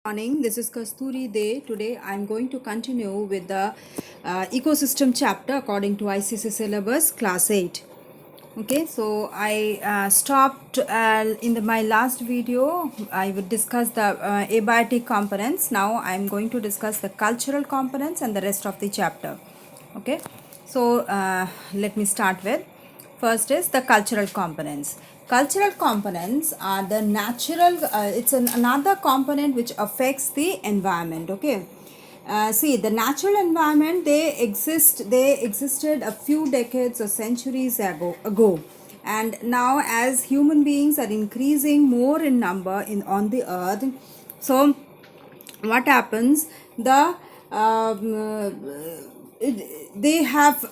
Morning, this is Kasturi Day. Today I'm going to continue with the ecosystem chapter according to ICC syllabus class 8. Okay, so I stopped my last video. I would discuss the abiotic components. Now I'm going to discuss the cultural components and the rest of the chapter. Okay, so let me start with. First is the cultural components. Cultural components are the natural, another component which affects the environment. Okay. See, the natural environment, they existed a few decades or centuries ago. And now as human beings are increasing more in number on the earth, so what happens, they have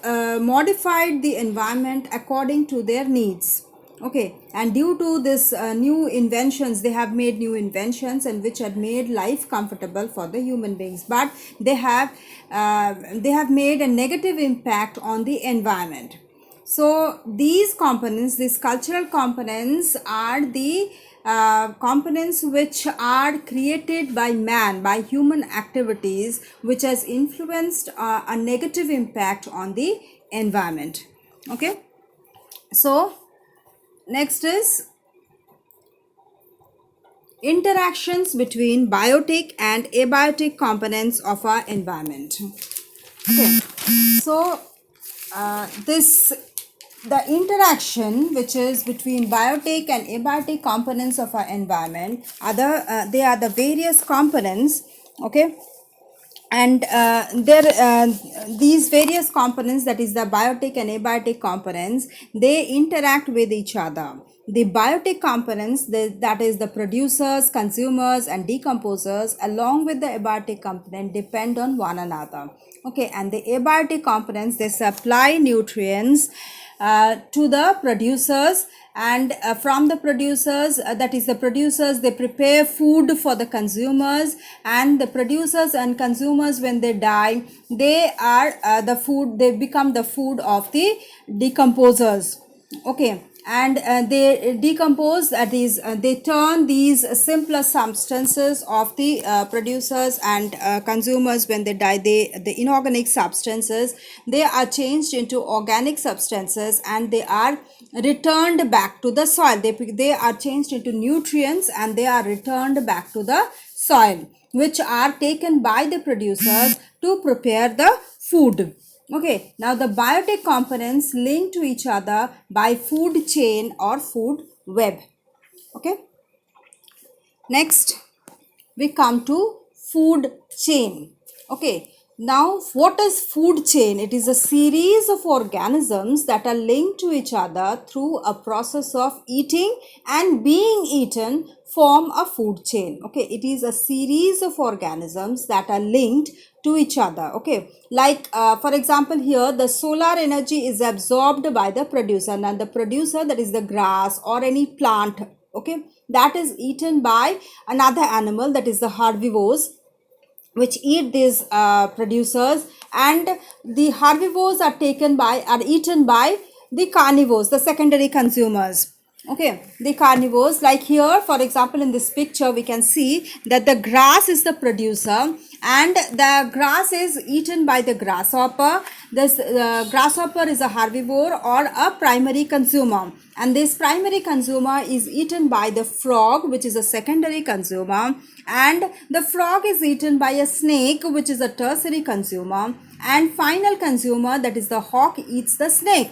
modified the environment according to their needs. Okay, and due to this new inventions, they have made new inventions and which have made life comfortable for the human beings, but they have made a negative impact on the environment. So these components, these cultural components, are the components which are created by man, by human activities, which has influenced a negative impact on the environment. Okay, so next is interactions between biotic and abiotic components of our environment. Okay, so the interaction which is between biotic and abiotic components of our environment they are the various components. Okay, and these various components, that is the biotic and abiotic components, they interact with each other. The biotic components, that is the producers, consumers and decomposers, along with the abiotic component, depend on one another. Okay, and the abiotic components, they supply nutrients to the producers, and from the producers, that is the producers, they prepare food for the consumers, and the producers and consumers, when they die, they are they become the food of the decomposers. Okay, and they decompose, that is they turn these simpler substances of the producers and consumers, when they die, the inorganic substances, they are changed into organic substances and they are returned back to the soil. They are changed into nutrients and they are returned back to the soil, which are taken by the producers to prepare the food. Okay, now the biotic components link to each other by food chain or food web. Okay, next we come to food chain. Okay, now what is food chain? It is a series of organisms that are linked to each other through a process of eating and being eaten form a food chain. Okay, it is a series of organisms that are linked to each other. Okay, like for example, here the solar energy is absorbed by the producer, and the producer, that is the grass or any plant, okay, that is eaten by another animal, that is the herbivores, which eat these producers, and the herbivores are eaten by the carnivores, the secondary consumers. Okay, the carnivores, like here for example in this picture we can see that the grass is the producer and the grass is eaten by the grasshopper. This grasshopper is a herbivore or a primary consumer, and this primary consumer is eaten by the frog, which is a secondary consumer, and the frog is eaten by a snake, which is a tertiary consumer, and final consumer, that is the hawk, eats the snake.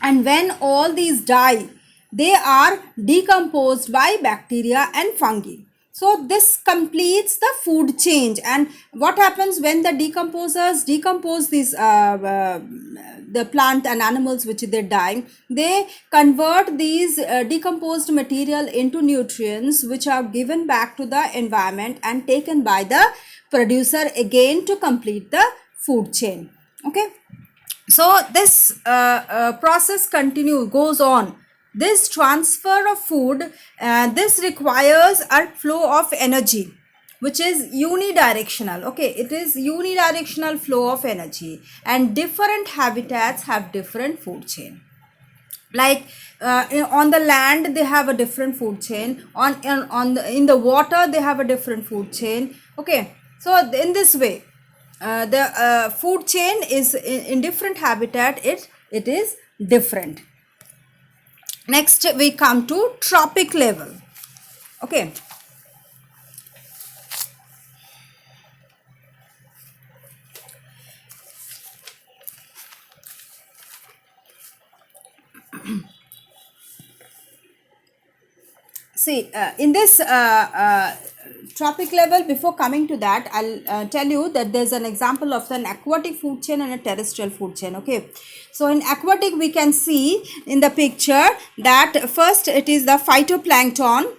And when all these die, they are decomposed by bacteria and fungi. So this completes the food chain. And what happens when the decomposers decompose these the plant and animals which they die, they convert these decomposed material into nutrients, which are given back to the environment and taken by the producer again to complete the food chain. Okay, so this process goes on. This transfer of food, this requires a flow of energy, which is unidirectional. Okay, it is unidirectional flow of energy, and different habitats have different food chain. Like on the land they have a different food chain, on in the water they have a different food chain. Okay, so in this way the food chain is in different habitat, it is different. Next we come to tropic level. Okay, see in this tropic level, before coming to that I'll tell you that there's an example of an aquatic food chain and a terrestrial food chain. Okay, so in aquatic we can see in the picture that first it is the phytoplankton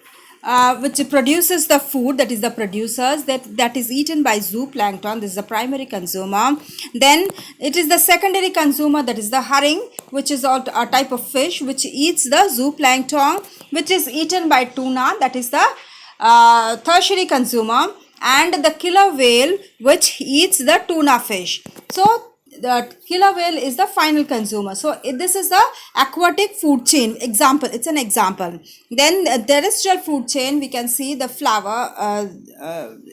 which produces the food, that is the producers, that is eaten by zooplankton, this is the primary consumer. Then it is the secondary consumer, that is the herring, which is a type of fish which eats the zooplankton, which is eaten by tuna, that is the tertiary consumer. And the killer whale which eats the tuna fish, so the killer whale is the final consumer. So this is the aquatic food chain example, it's an example. Then terrestrial food chain, we can see the flower,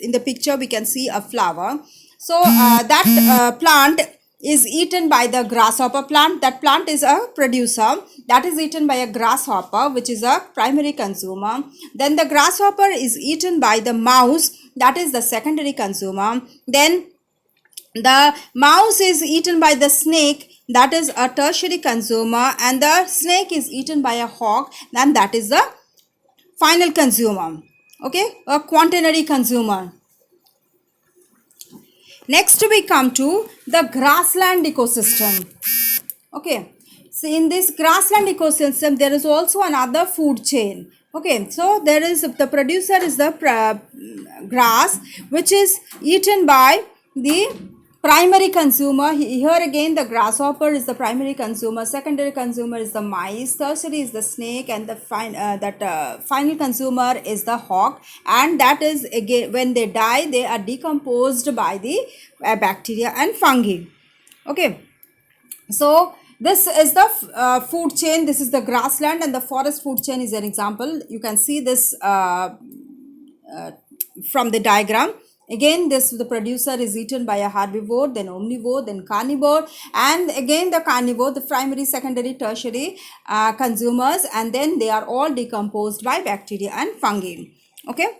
in the picture we can see a flower. So that plant is eaten by the grasshopper plant, that plant is a producer, that is eaten by a grasshopper which is a primary consumer. Then the grasshopper is eaten by the mouse, that is the secondary consumer. Then the mouse is eaten by the snake, that is a tertiary consumer. And the snake is eaten by a hawk, and that is the final consumer. Okay, a quaternary consumer. Next we come to the grassland ecosystem. Okay, so in this grassland ecosystem there is also another food chain. Okay, so there is the producer is the grass which is eaten by the primary consumer. Here again the grasshopper is the primary consumer, secondary consumer is the mice, tertiary is the snake, and the final consumer is the hawk. And that is again, when they die they are decomposed by the bacteria and fungi. Okay, so this is the food chain, this is the grassland, and the forest food chain is an example. You can see this from the diagram. Again, this the producer is eaten by a herbivore, then omnivore, then carnivore, and again the carnivore, the primary, secondary, tertiary consumers, and then they are all decomposed by bacteria and fungi. Okay,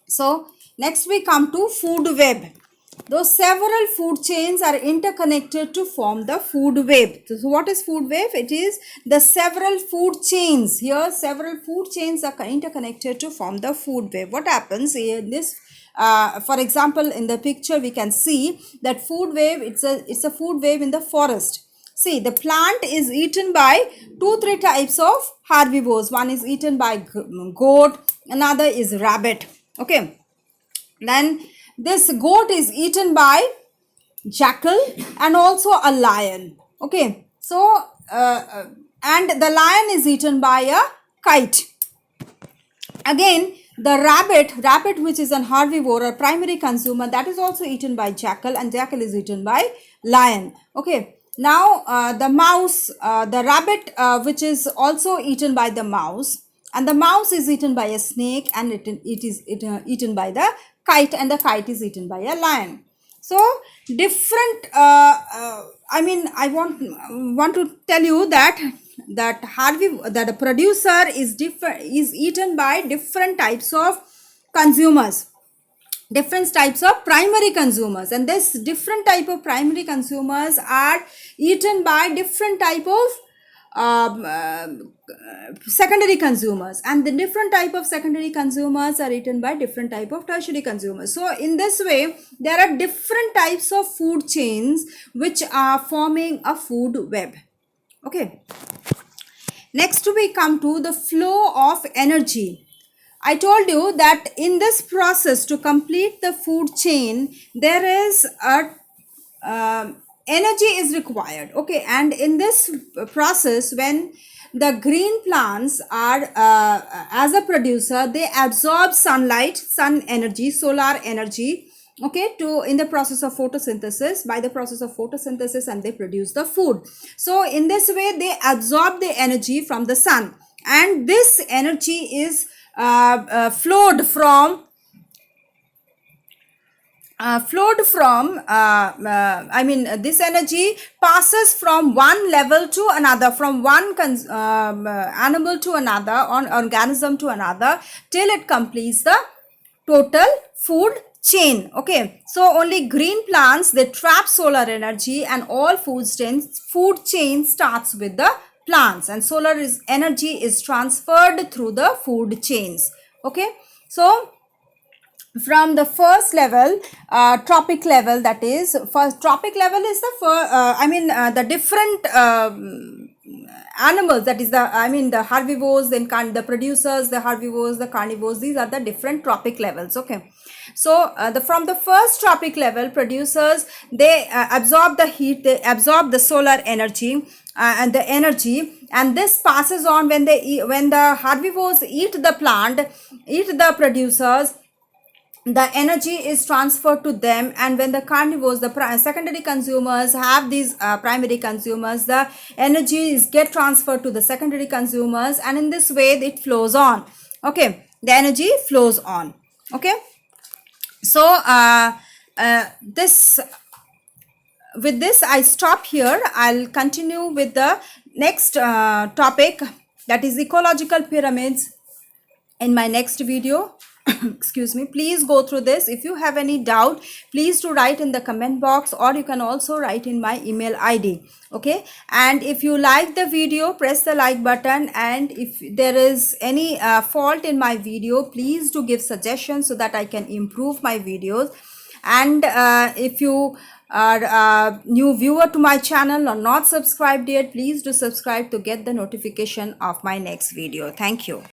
so next we come to food web. Those several food chains are interconnected to form the food web. So what is food web? It is the several food chains. Here several food chains are interconnected to form the food web. What happens in this? For example, in the picture we can see that food web, it's a food web in the forest. See, the plant is eaten by 2-3 types of herbivores. One is eaten by goat, another is rabbit. Okay, then this goat is eaten by jackal and also a lion. Okay, so and the lion is eaten by a kite. Again, the rabbit which is an herbivore or primary consumer, that is also eaten by jackal, and jackal is eaten by lion. Okay, now the mouse, the rabbit which is also eaten by the mouse, and the mouse is eaten by a snake, and it is eaten by the kite, and the kite is eaten by a lion. So different I mean I want to tell you that that a producer is eaten by different types of consumers, different types of primary consumers, and this different type of primary consumers are eaten by different type of secondary consumers, and the different type of secondary consumers are eaten by different type of tertiary consumers. So in this way there are different types of food chains which are forming a food web. Okay, next we come to the flow of energy. I told you that in this process to complete the food chain there is a energy is required. Okay, and in this process when the green plants are as a producer, they absorb sunlight, sun energy, solar energy, okay, to in the process of photosynthesis, by the process of photosynthesis, and they produce the food. So in this way they absorb the energy from the sun, and this energy is flowed from this energy passes from one level to another, from one animal to another, on organism to another, till it completes the total food chain. Okay, so only green plants, they trap solar energy, and all food chain starts with the plants, and energy is transferred through the food chains. Okay, so from the first level, tropic level, that is, first tropic level is the the different animals, that is the herbivores, then the producers, the herbivores, the carnivores, these are the different tropic levels. Okay, so from the first tropic level, producers, they absorb the heat, they absorb the solar energy, and the energy, and this passes on when when the herbivores eat the plant, eat the producers, the energy is transferred to them, and when the carnivores, the secondary consumers, have these primary consumers, the energy is get transferred to the secondary consumers, and in this way it flows on. Okay, the energy flows on. Okay, so this with this I stop here. I'll continue with the next topic, that is ecological pyramids, in my next video. Excuse me. Please go through this. If you have any doubt, please do write in the comment box, or you can also write in my email ID. Okay, and if you like the video, press the like button, and if there is any fault in my video, please do give suggestions so that I can improve my videos. And if you are a new viewer to my channel or not subscribed yet, please do subscribe to get the notification of my next video. Thank you.